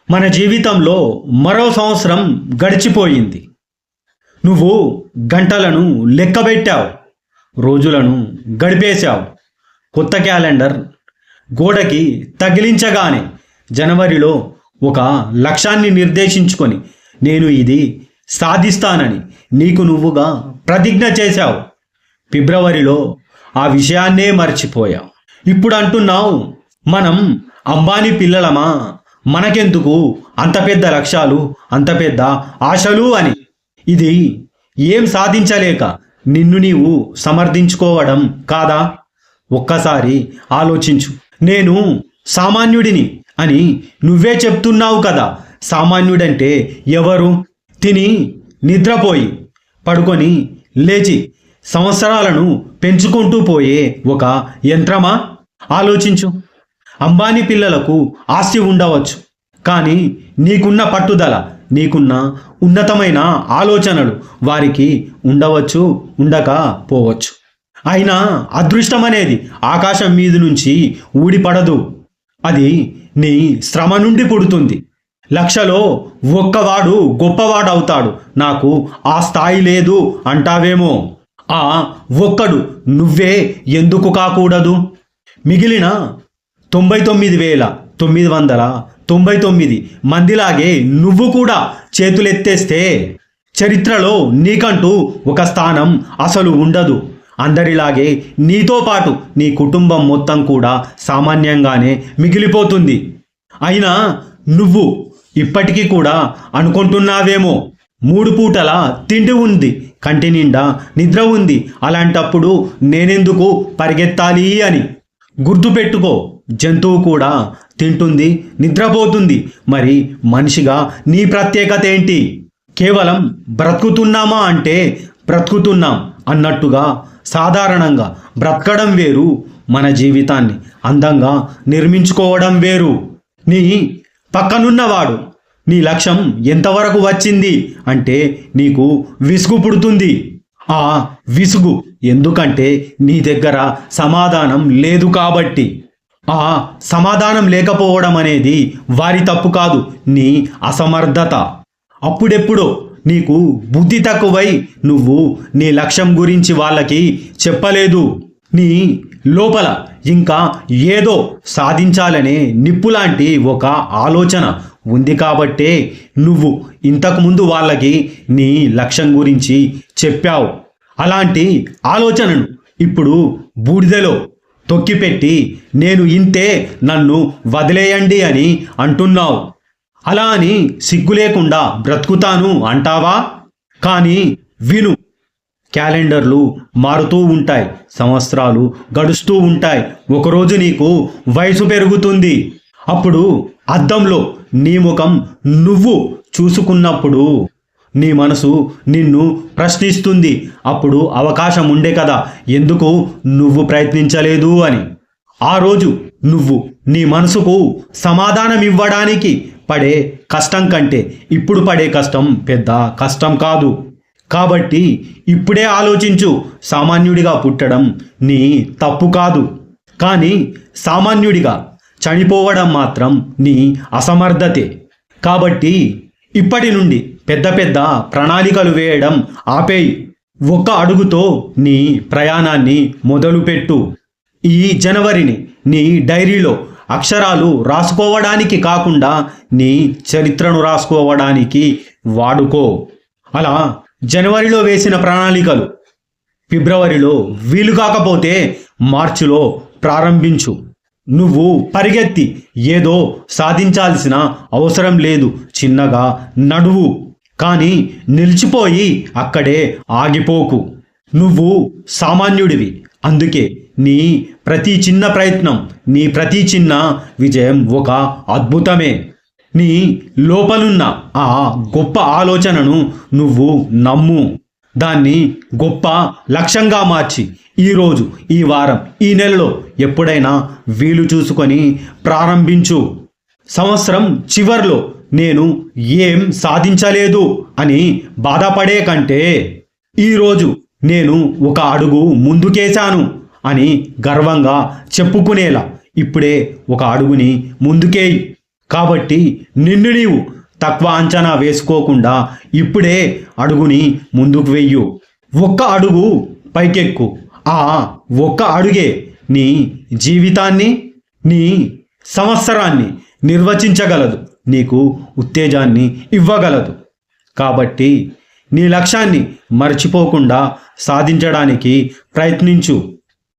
మన జీవితంలో మరో సంవత్సరం గడిచిపోయింది. నువ్వు గంటలను లెక్కబెట్టావు, రోజులను గడిపేశావు. కొత్త క్యాలెండర్ గోడకి తగిలించగానే జనవరిలో ఒక లక్ష్యాన్ని నిర్దేశించుకొని నేను ఇది సాధిస్తానని నీకు నువ్వుగా ప్రతిజ్ఞ చేశావు. ఫిబ్రవరిలో ఆ విషయాన్నే మర్చిపోయావు. ఇప్పుడు అంటున్నావు, మనం అంబానీ పిల్లలమా, మనకెందుకు అంత పెద్ద లక్ష్యాలు, అంత పెద్ద ఆశలు అని. ఇది ఏం సాధించలేక నిన్ను నీవు సమర్థించుకోవడం కాదా? ఒక్కసారి ఆలోచించు. నేను సామాన్యుడిని అని నువ్వే చెప్తున్నావు కదా. సామాన్యుడంటే ఎవరు? తిని నిద్రపోయి పడుకొని లేచి సంవత్సరాలను పెంచుకుంటూ పోయే ఒక యంత్రమా? ఆలోచించు. అంబానీ పిల్లలకు ఆస్తి ఉండవచ్చు, కానీ నీకున్న పట్టుదల, నీకున్న ఉన్నతమైన ఆలోచనలు వారికి ఉండవచ్చు, ఉండకపోవచ్చు. అయినా అదృష్టం అనేది ఆకాశం మీద నుంచి ఊడిపడదు. అది నీ శ్రమ నుండి పుడుతుంది. లక్షలో ఒక్కవాడు గొప్పవాడవుతాడు. నాకు ఆ స్థాయి లేదు అంటావేమో. ఆ ఒక్కడు నువ్వే ఎందుకు కాకూడదు? మిగిలిన 99,999 మందిలాగే నువ్వు కూడా చేతులెత్తేస్తే చరిత్రలో నీకంటూ ఒక స్థానం అసలు ఉండదు. అందరిలాగే నీతో పాటు నీ కుటుంబం మొత్తం కూడా సామాన్యంగానే మిగిలిపోతుంది. అయినా నువ్వు ఇప్పటికీ కూడా అనుకుంటున్నావేమో, 3 పూటల తిండి ఉంది, కంటి నిండా నిద్ర ఉంది, అలాంటప్పుడు నేనెందుకు పరిగెత్తాలి అని. గుర్తుపెట్టుకో, జంతువు కూడా తింటుంది, నిద్రపోతుంది. మరి మనిషిగా నీ ప్రత్యేకత ఏంటి? కేవలం బ్రతుకుతున్నామా అంటే బ్రతుకుతున్నాం అన్నట్టుగా సాధారణంగా బ్రతకడం వేరు, మన జీవితాన్ని అందంగా నిర్మించుకోవడం వేరు. నీ పక్కనున్నవాడు నీ లక్ష్యం ఎంతవరకు వచ్చింది అంటే నీకు విసుగు పుడుతుంది. ఆ విసుగు ఎందుకంటే నీ దగ్గర సమాధానం లేదు కాబట్టి. ఆ సమాధానం లేకపోవడం అనేది వారి తప్పు కాదు, నీ అసమర్థత. అప్పుడెప్పుడో నీకు బుద్ధి తక్కువై నువ్వు నీ లక్ష్యం గురించి వాళ్ళకి చెప్పలేదు. నీ లోపల ఇంకా ఏదో సాధించాలనే నిప్పులాంటి ఒక ఆలోచన ఉంది కాబట్టే నువ్వు ఇంతకుముందు వాళ్ళకి నీ లక్ష్యం గురించి చెప్పావు. అలాంటి ఆలోచనను ఇప్పుడు బూడిదలో తొక్కిపెట్టి నేను ఇంతే, నన్ను వదిలేయండి అని అంటున్నావు. అలా అని సిగ్గు లేకుండా బ్రతుకుతాను అంటావా? కానీ విను, క్యాలెండర్లు మారుతూ ఉంటాయి, సంవత్సరాలు గడుస్తూ ఉంటాయి. ఒకరోజు నీకు వయసు పెరుగుతుంది. అప్పుడు అద్దంలో నీ ముఖం నువ్వు చూసుకున్నప్పుడు నీ మనసు నిన్ను ప్రశ్నిస్తుంది. అప్పుడు అవకాశం ఉండే కదా, ఎందుకు నువ్వు ప్రయత్నించలేదు అని. ఆ రోజు నువ్వు నీ మనసుకు సమాధానం ఇవ్వడానికి పడే కష్టం కంటే ఇప్పుడు పడే కష్టం పెద్ద కష్టం కాదు. కాబట్టి ఇప్పుడే ఆలోచించు. సామాన్యుడిగా పుట్టడం నీ తప్పు కాదు, కానీ సామాన్యుడిగా చనిపోవడం మాత్రం నీ అసమర్థతే. కాబట్టి ఇప్పటి నుండి పెద్ద పెద్ద ప్రణాళికలు వేయడం ఆపేయి. ఒక్క అడుగుతో నీ ప్రయాణాన్ని మొదలుపెట్టు. ఈ జనవరిని నీ డైరీలో అక్షరాలు రాసుకోవడానికి కాకుండా నీ చరిత్రను రాసుకోవడానికి వాడుకో. అలా జనవరిలో వేసిన ప్రణాళికలు ఫిబ్రవరిలో వీలు కాకపోతే మార్చిలో ప్రారంభించు. నువ్వు పరిగెత్తి ఏదో సాధించాల్సిన అవసరం లేదు. చిన్నగా నడువు, కానీ నిలిచిపోయి అక్కడే ఆగిపోకు. నువ్వు సామాన్యుడివి, అందుకే నీ ప్రతి చిన్న ప్రయత్నం, నీ ప్రతి చిన్న విజయం ఒక అద్భుతమే. నీ లోపలున్న ఆ గొప్ప ఆలోచనను నువ్వు నమ్ము. దాన్ని గొప్ప లక్ష్యంగా మార్చి ఈరోజు, ఈ వారం, ఈ నెలలో ఎప్పుడైనా వీలు చూసుకొని ప్రారంభించు. సంవత్సరం చివర్లో నేను ఏం సాధించలేదు అని బాధపడే కంటే ఈరోజు నేను ఒక అడుగు ముందుకేశాను అని గర్వంగా చెప్పుకునేలా ఇప్పుడే ఒక అడుగుని ముందుకేయి. కాబట్టి నిన్ను నీవు తక్కువ అంచనా వేసుకోకుండా ఇప్పుడే అడుగుని ముందుకు వెయ్యు. ఒక్క అడుగు పైకెక్కు. ఆ ఒక్క అడుగే నీ జీవితాన్ని, నీ సంవత్సరాన్ని నిర్వచించగలదు, నీకు ఉత్తేజాన్ని ఇవ్వగలదు. కాబట్టి నీ లక్ష్యాన్ని మర్చిపోకుండా సాధించడానికి ప్రయత్నించు.